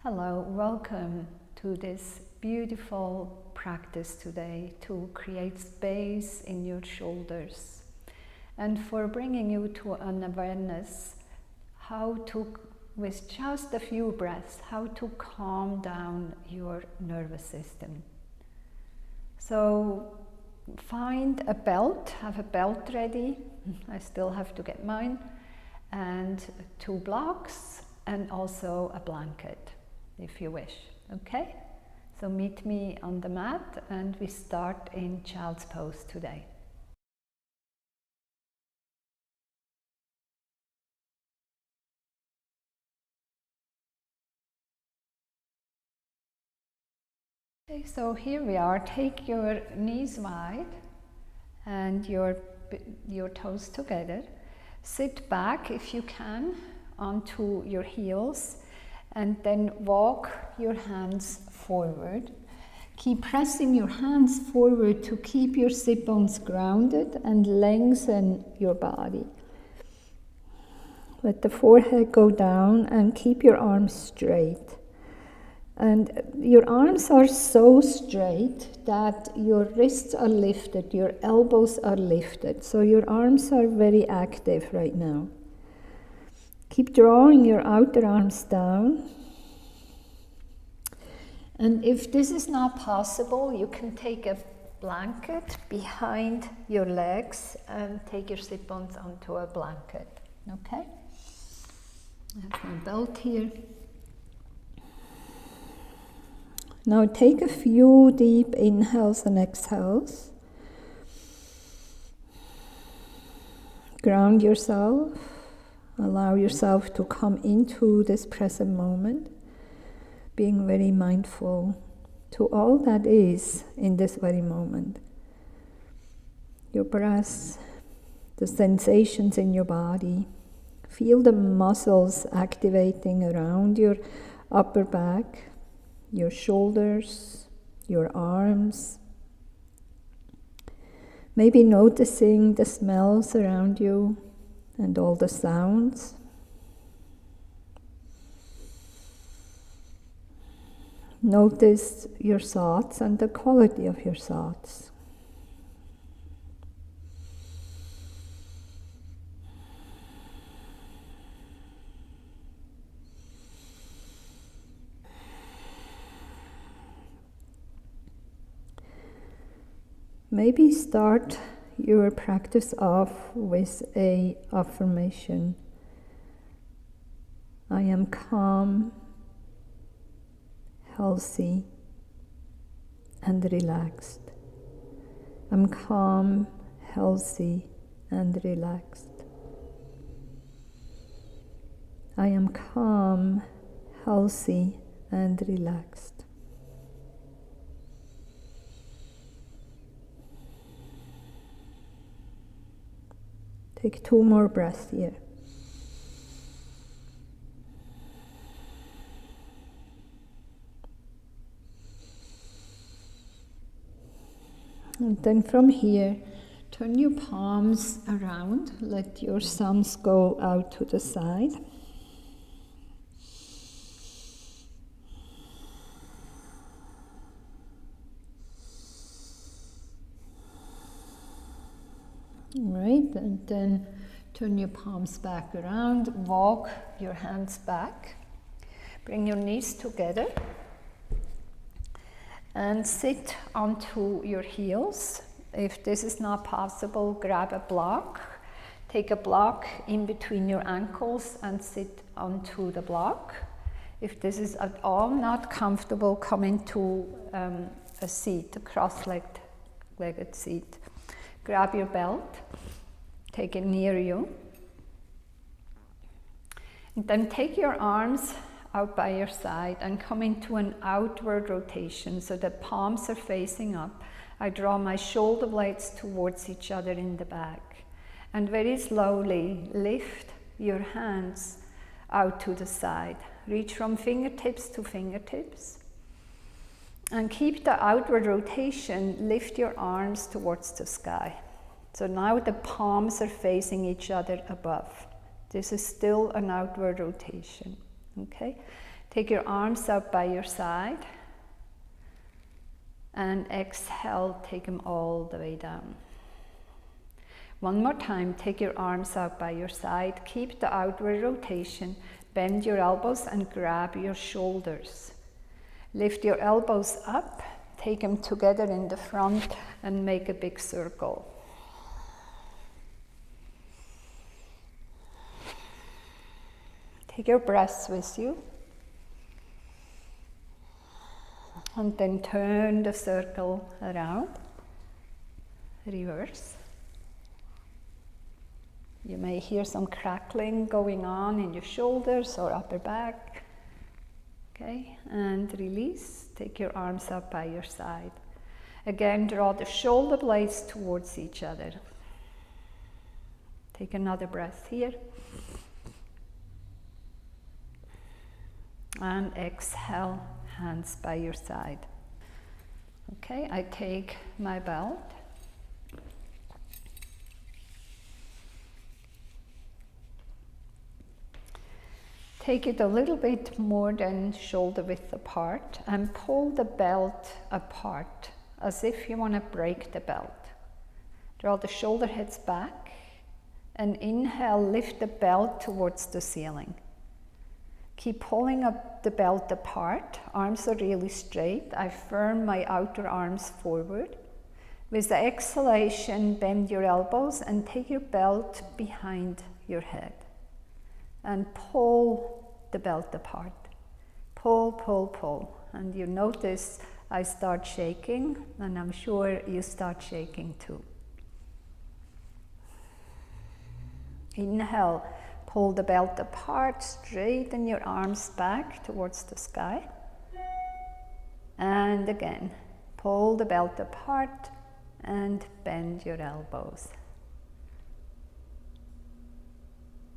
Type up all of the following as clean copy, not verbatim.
Hello, welcome to this beautiful practice today to create space in your shoulders and for bringing you to an awareness how to, with just a few breaths, how to calm down your nervous system. So find a belt, have a belt ready, I still have to get mine, and 2 blocks and also a blanket if you wish, okay? So meet me on the mat and we start in child's pose today. Okay, so here we are. Take your knees wide and your toes together. Sit back if you can onto your heels and then walk your hands forward. Keep pressing your hands forward to keep your sit bones grounded and lengthen your body. Let the forehead go down and keep your arms straight. And your arms are so straight that your wrists are lifted, your elbows are lifted. So your arms are very active right now. Keep drawing your outer arms down. And if this is not possible, you can take a blanket behind your legs and take your sit bones onto a blanket. Okay? I have my belt here. Now take a few deep inhales and exhales. Ground yourself. Allow yourself to come into this present moment, being very mindful to all that is in this very moment. Your breath, the sensations in your body. Feel the muscles activating around your upper back, your shoulders, your arms. Maybe noticing the smells around you and all the sounds. Notice your thoughts and the quality of your thoughts. Maybe start your practice off with an affirmation. I am calm, healthy, and relaxed. I'm calm, healthy, and relaxed. I am calm, healthy, and relaxed. Take 2 more breaths here. And then from here, turn your palms around. Let your thumbs go out to the side. Right, and then turn your palms back around, walk your hands back, bring your knees together, and sit onto your heels. If this is not possible, grab a block, take a block in between your ankles and sit onto the block. If this is at all not comfortable, come into a seat, a cross-legged seat. Grab your belt, take it near you, and then take your arms out by your side and come into an outward rotation so the palms are facing up. I draw my shoulder blades towards each other in the back, and very slowly lift your hands out to the side. Reach from fingertips to fingertips. And keep the outward rotation, lift your arms towards the sky. So now the palms are facing each other above. This is still an outward rotation, okay? Take your arms out by your side. And exhale, take them all the way down. One more time, take your arms out by your side. Keep the outward rotation. Bend your elbows and grab your shoulders. Lift your elbows up. Take them together in the front and make a big circle. Take your breaths with you. And then turn the circle around. Reverse. You may hear some crackling going on in your shoulders or upper back. Okay, and release. Take your arms up by your side. Again, draw the shoulder blades towards each other. Take another breath here. And exhale, hands by your side. Okay, I take my belt. Take it a little bit more than shoulder width apart and pull the belt apart as if you want to break the belt. Draw the shoulder heads back and inhale, lift the belt towards the ceiling. Keep pulling up the belt apart. Arms are really straight. I firm my outer arms forward. With the exhalation, bend your elbows and take your belt behind your head. And pull the belt apart. Pull, pull, pull. And you notice I start shaking, and I'm sure you start shaking too. Inhale, pull the belt apart, straighten your arms back towards the sky. And again, pull the belt apart and bend your elbows.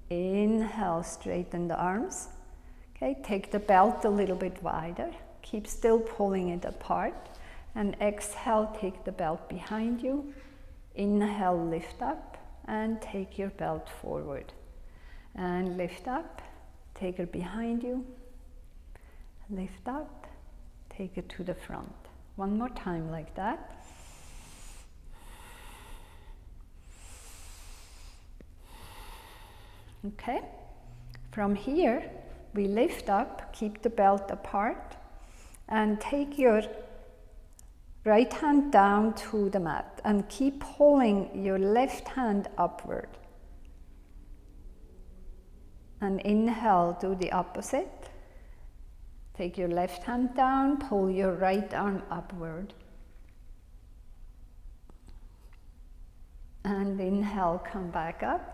Inhale, straighten the arms. Okay, take the belt a little bit wider. Keep still pulling it apart. And exhale, take the belt behind you. Inhale, lift up and take your belt forward. And lift up, take it behind you. Lift up, take it to the front. One more time like that. Okay, from here we lift up, keep the belt apart, and take your right hand down to the mat and keep pulling your left hand upward. And inhale, do the opposite. Take your left hand down, pull your right arm upward. And inhale, come back up.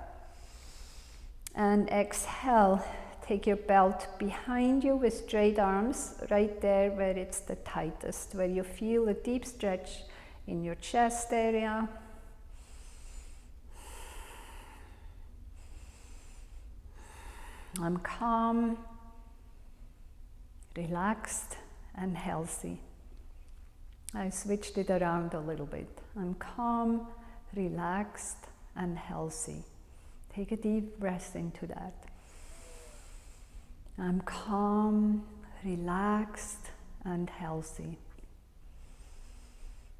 And exhale, take your belt behind you with straight arms, right there where it's the tightest, where you feel a deep stretch in your chest area. I'm calm, relaxed, and healthy. I switched it around a little bit. I'm calm, relaxed, and healthy. Take a deep breath into that. I'm calm, relaxed, and healthy.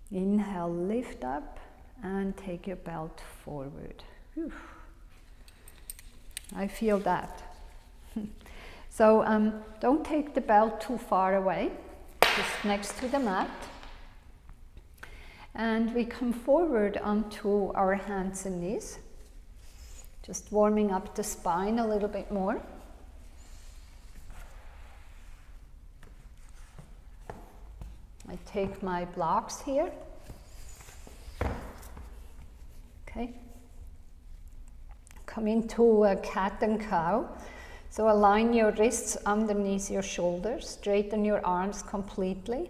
Inhale, lift up, and take your belt forward. Whew. I feel that. So don't take the belt too far away, just next to the mat. And we come forward onto our hands and knees. Just warming up the spine a little bit more. I take my blocks here. Okay. Come into a cat and cow. So align your wrists underneath your shoulders. Straighten your arms completely.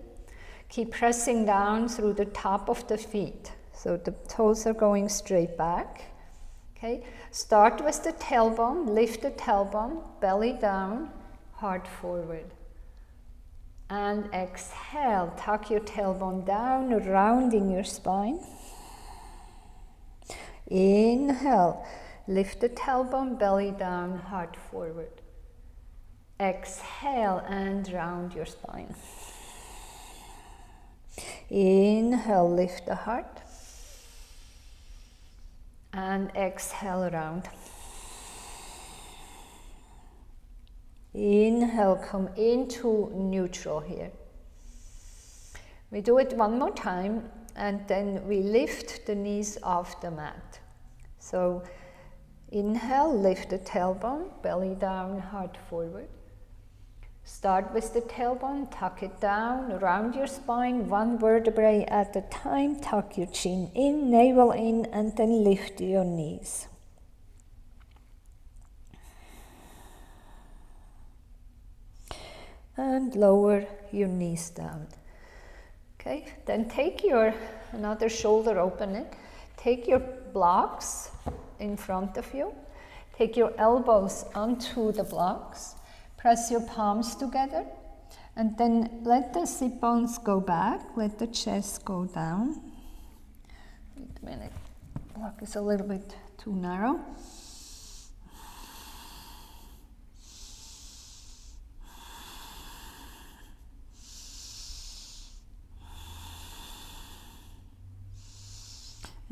Keep pressing down through the top of the feet. So the toes are going straight back. Okay, start with the tailbone, lift the tailbone, belly down, heart forward. And exhale, tuck your tailbone down, rounding your spine. Inhale, lift the tailbone, belly down, heart forward. Exhale and round your spine. Inhale, lift the heart. And exhale, round. Inhale, come into neutral here. We do it one more time, and then we lift the knees off the mat. So inhale, lift the tailbone, belly down, heart forward. Start with the tailbone, tuck it down, round your spine, one vertebrae at a time, tuck your chin in, navel in, and then lift your knees. And lower your knees down. Okay, then take your, another shoulder, open it. Take your blocks in front of you. Take your elbows onto the blocks. Press your palms together. And then let the sit bones go back. Let the chest go down. Wait a minute. Block is a little bit too narrow.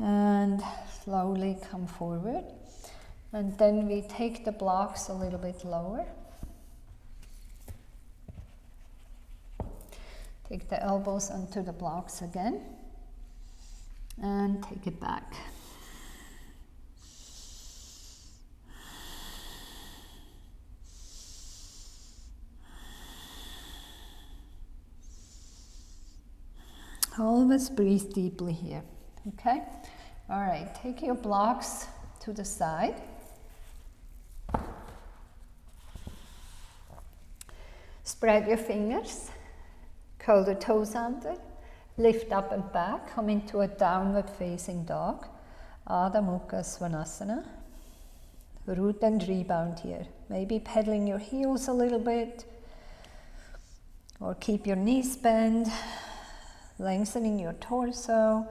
And slowly come forward. And then we take the blocks a little bit lower. Take the elbows onto the blocks again. And take it back. Always breathe deeply here. Okay? All right, take your blocks to the side. Spread your fingers, curl the toes under, lift up and back, come into a downward facing dog, Adho Mukha Svanasana. Root and rebound here. Maybe pedaling your heels a little bit, or keep your knees bent, lengthening your torso,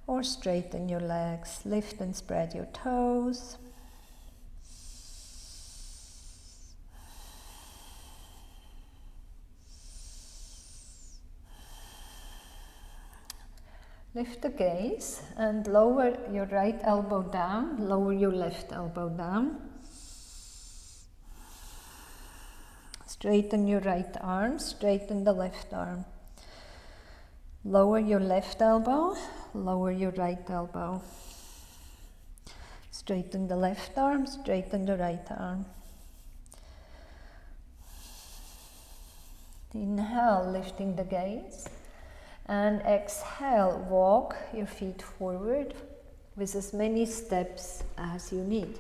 or straighten your legs, lift and spread your toes. Lift the gaze and lower your right elbow down, lower your left elbow down. Straighten your right arm, straighten the left arm. Lower your left elbow, lower your right elbow. Straighten the left arm, straighten the right arm. Inhale, lifting the gaze. And exhale, walk your feet forward with as many steps as you need.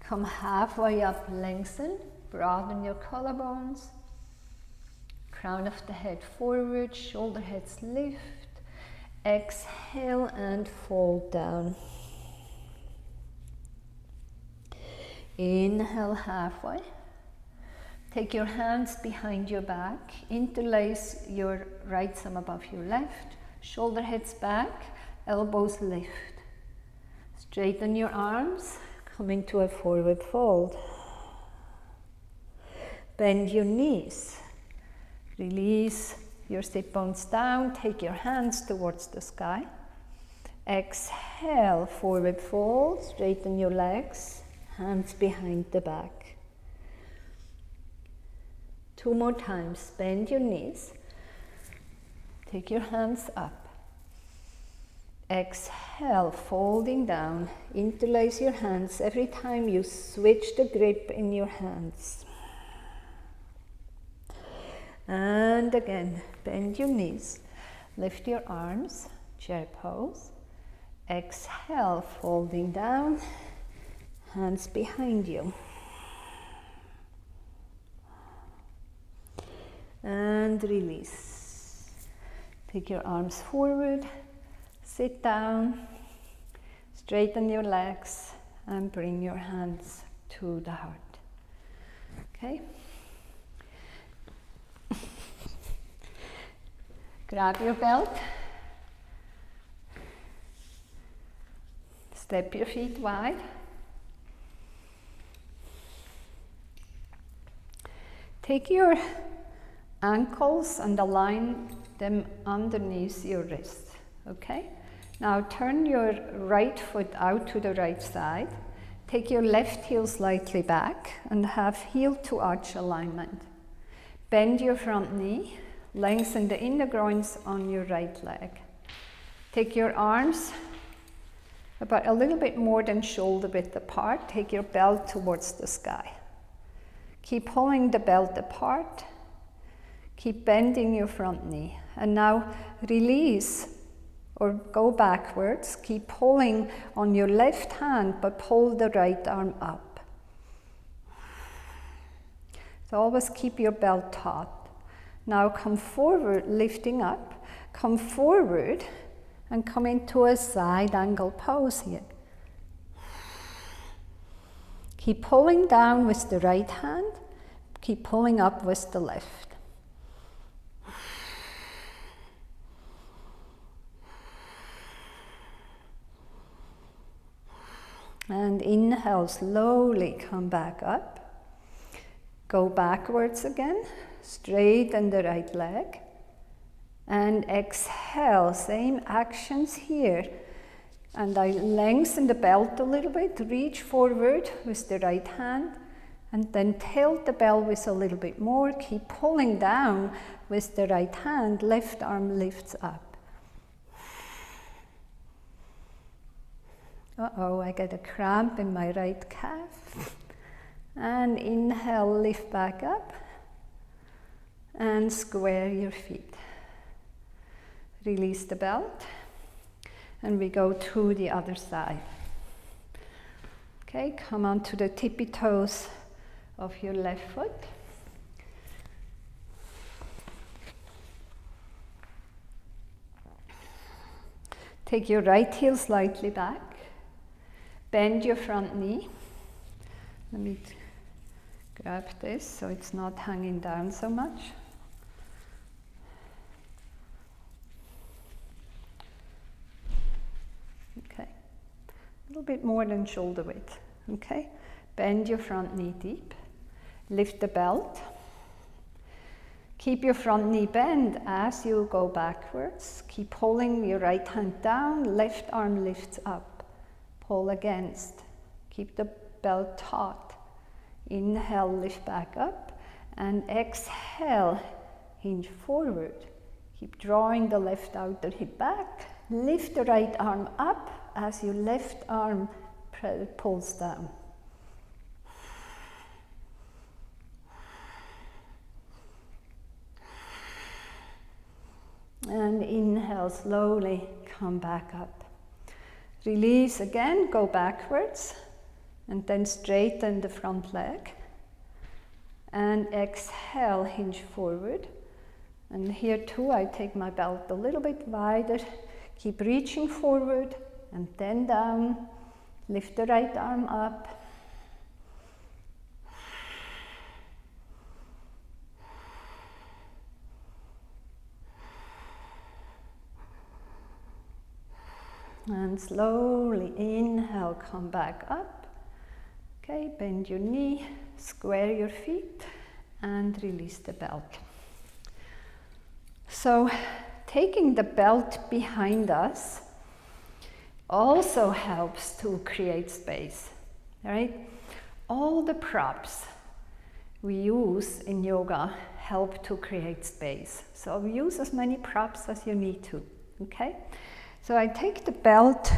Come halfway up, lengthen, broaden your collarbones. Crown of the head forward, shoulder heads lift. Exhale and fold down. Inhale halfway. Take your hands behind your back, interlace your right thumb above your left, shoulder heads back, elbows lift. Straighten your arms, come into a forward fold. Bend your knees. Release your sit bones down, take your hands towards the sky. Exhale, forward fold, straighten your legs, hands behind the back. 2 more times, bend your knees, take your hands up. Exhale, folding down, interlace your hands every time you switch the grip in your hands. And again, bend your knees, lift your arms, chair pose. Exhale, folding down, hands behind you. And release. Take your arms forward, sit down, straighten your legs, and bring your hands to the heart. Okay? Grab your belt. Step your feet wide. Take your ankles and align them underneath your wrist, okay? Now turn your right foot out to the right side. Take your left heel slightly back and have heel to arch alignment. Bend your front knee, lengthen the inner groins on your right leg. Take your arms about a little bit more than shoulder width apart. Take your belt towards the sky. Keep pulling the belt apart. Keep bending your front knee. And now release or go backwards. Keep pulling on your left hand, but pull the right arm up. So always keep your belt taut. Now come forward, lifting up. Come forward and come into a side angle pose here. Keep pulling down with the right hand. Keep pulling up with the left. And inhale, slowly come back up. Go backwards again, straighten the right leg. And exhale, same actions here. And I lengthen the belt a little bit, reach forward with the right hand, and then tilt the belt with a little bit more. Keep pulling down with the right hand, left arm lifts up. Uh-oh, I get a cramp in my right calf. And inhale, lift back up. And square your feet. Release the belt. And we go to the other side. Okay, come on to the tippy toes of your left foot. Take your right heel slightly back. Bend your front knee. Let me grab this so it's not hanging down so much. Okay, a little bit more than shoulder width. Okay, bend your front knee deep. Lift the belt. Keep your front knee bent as you go backwards. Keep pulling your right hand down, left arm lifts up. Pull against. Keep the belt taut. Inhale, lift back up. And exhale, hinge forward. Keep drawing the left outer hip back. Lift the right arm up as your left arm pulls down. And inhale, slowly come back up. Release again, go backwards, and then straighten the front leg. And exhale, hinge forward. And here too, I take my belt a little bit wider. Keep reaching forward, and then down. Lift the right arm up. And slowly inhale, come back up. Okay, bend your knee, square your feet, and release the belt. So, taking the belt behind us also helps to create space, right? All the props we use in yoga help to create space. So use as many props as you need to, okay? So I take the belt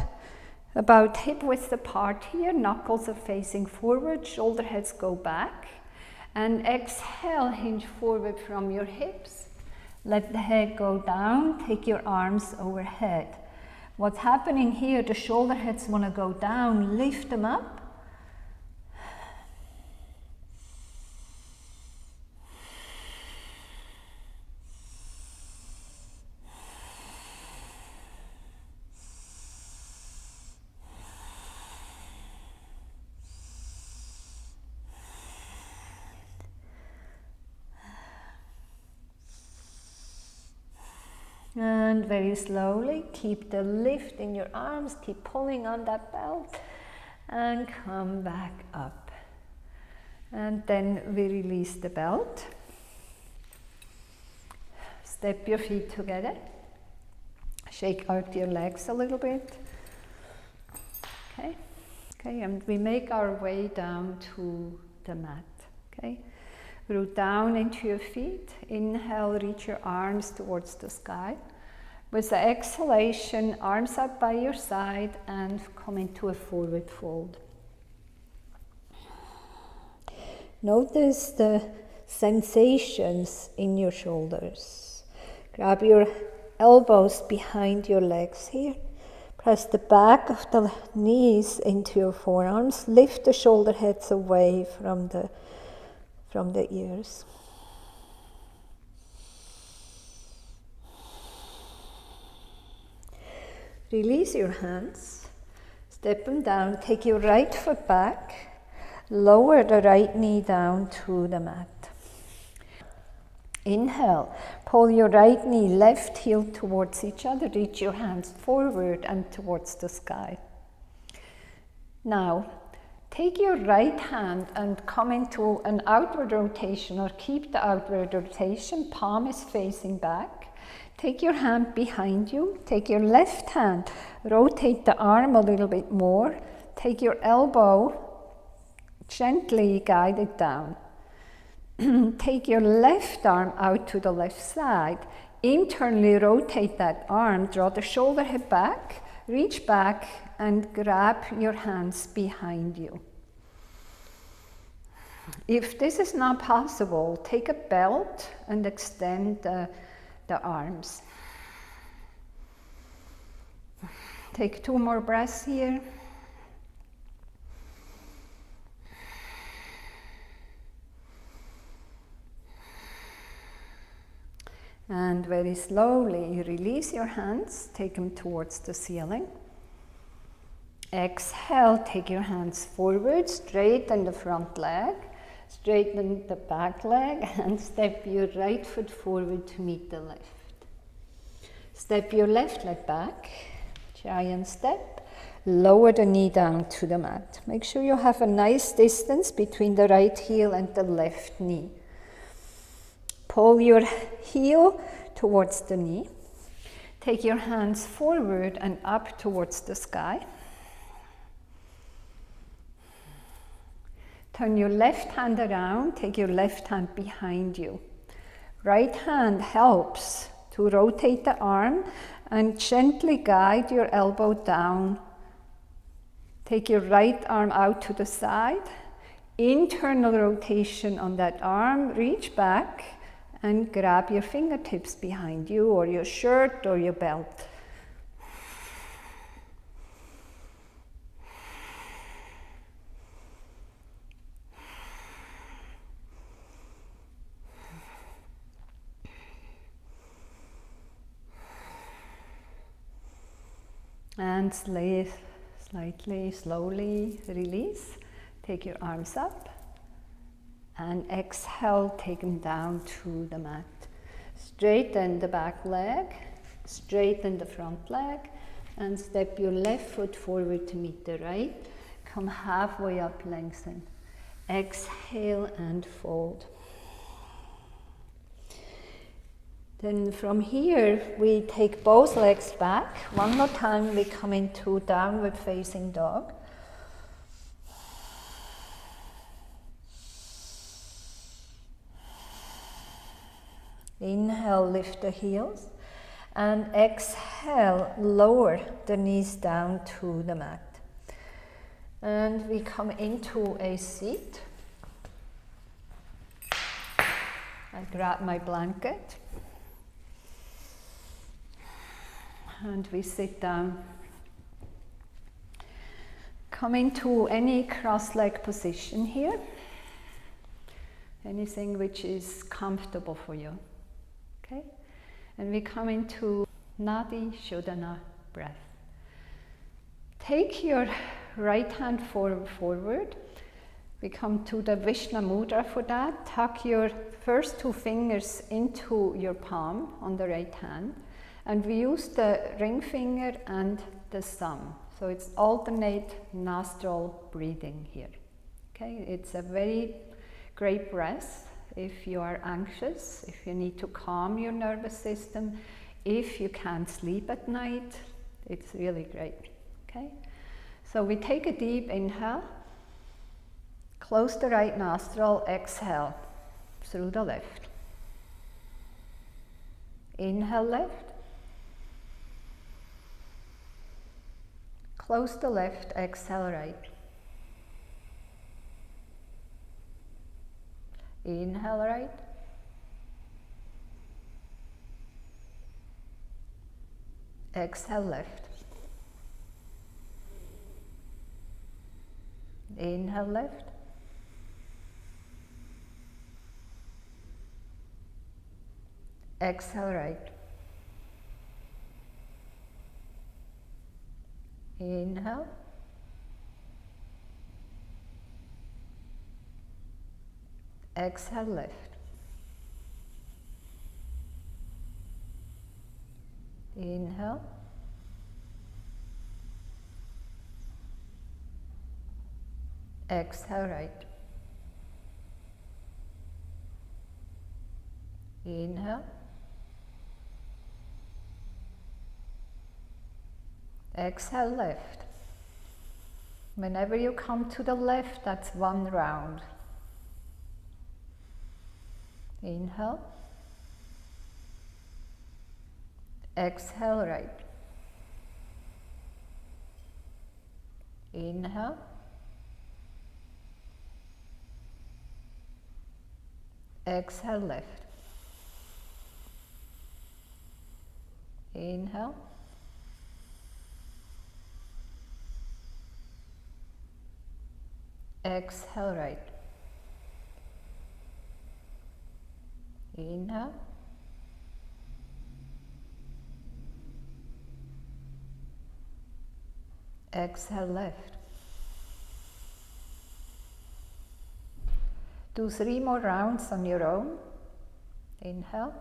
about hip width apart here, knuckles are facing forward, shoulder heads go back, and exhale, hinge forward from your hips. Let the head go down, take your arms overhead. What's happening here, the shoulder heads want to go down, lift them up. And very slowly, keep the lift in your arms, keep pulling on that belt, and come back up. And then we release the belt. Step your feet together. Shake out your legs a little bit. Okay, and we make our way down to the mat. Okay, root down into your feet. Inhale, reach your arms towards the sky. With the exhalation, arms up by your side and come into a forward fold. Notice the sensations in your shoulders. Grab your elbows behind your legs here. Press the back of the knees into your forearms. Lift the shoulder heads away from the ears. Release your hands. Step them down. Take your right foot back. Lower the right knee down to the mat. Inhale, pull your right knee, left heel towards each other, reach your hands forward and towards the sky. Now, take your right hand and come into an outward rotation, or keep the outward rotation, palm is facing back. Take your hand behind you, take your left hand, rotate the arm a little bit more, take your elbow, gently guide it down. Take your left arm out to the left side. Internally rotate that arm, draw the shoulder head back, reach back and grab your hands behind you. If this is not possible, take a belt and extend the arms. Take 2 more breaths here. And very slowly release your hands, take them towards the ceiling. Exhale, take your hands forward, straighten the front leg, straighten the back leg, and step your right foot forward to meet the left. Step your left leg back, giant step, lower the knee down to the mat. Make sure you have a nice distance between the right heel and the left knee. Pull your heel towards the knee. Take your hands forward and up towards the sky. Turn your left hand around, take your left hand behind you. Right hand helps to rotate the arm and gently guide your elbow down. Take your right arm out to the side. Internal rotation on that arm, reach back and grab your fingertips behind you or your shirt or your belt. And slightly, slowly release. Take your arms up. And exhale, take them down to the mat. Straighten the back leg, straighten the front leg, and step your left foot forward to meet the right. Come halfway up, lengthen. Exhale and fold. Then from here, we take both legs back. One more time, we come into downward facing dog. Inhale, lift the heels, and exhale, lower the knees down to the mat. And we come into a seat. I grab my blanket. And we sit down. Come into any cross-leg position here. Anything which is comfortable for you. Okay? And we come into Nadi Shodhana breath. Take your right hand forward. We come to the Vishnu Mudra for that. Tuck your first 2 fingers into your palm on the right hand. And we use the ring finger and the thumb. So it's alternate nostril breathing here. Okay? It's a very great breath. if you are anxious, if you need to calm your nervous system, if you can't sleep at night, it's really great. Okay? So we take a deep inhale, close the right nostril, exhale through the left. Inhale left, close the left, exhale right. Inhale right, exhale left. Inhale left, exhale right. Inhale, exhale left. Inhale, exhale right. Inhale, exhale left. Whenever you come to the left, that's one round. Inhale, exhale right. Inhale, exhale left. Inhale, exhale right. Inhale, exhale left. Do 3 more rounds on your own. Inhale,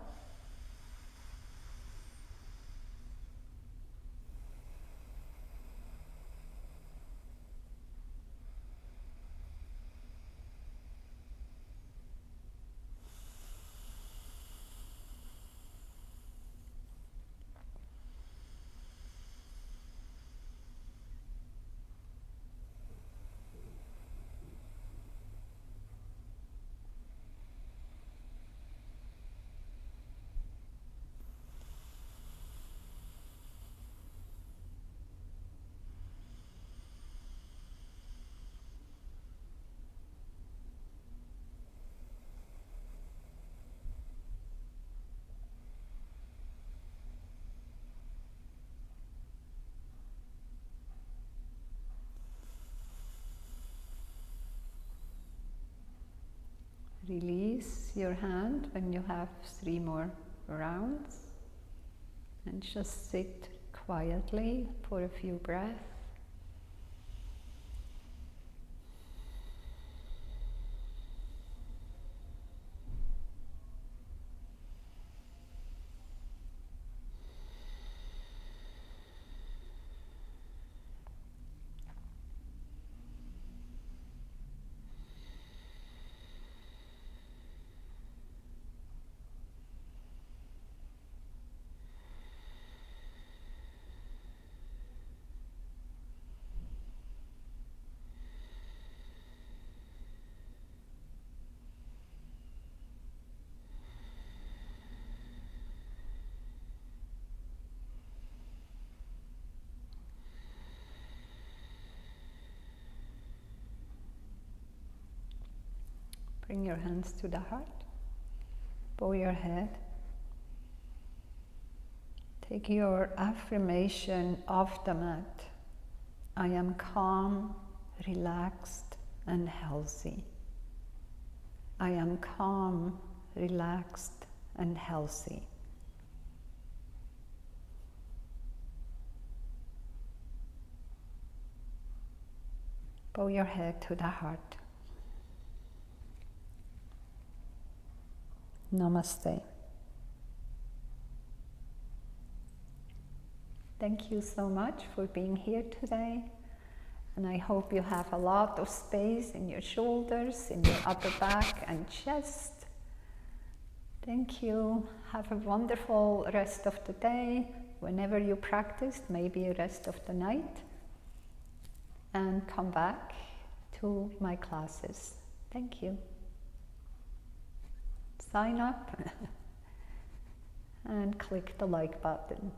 release your hand when you have 3 more rounds and just sit quietly for a few breaths. Bring your hands to the heart, bow your head. Take your affirmation off the mat. I am calm, relaxed, and healthy. I am calm, relaxed, and healthy. Bow your head to the heart. Namaste. Thank you so much for being here today, and I hope you have a lot of space in your shoulders, in your upper back and chest, Thank you. Have a wonderful rest of the day. Whenever you practiced, maybe a rest of the night. And come back to my classes. Thank you. Sign up and click the like button.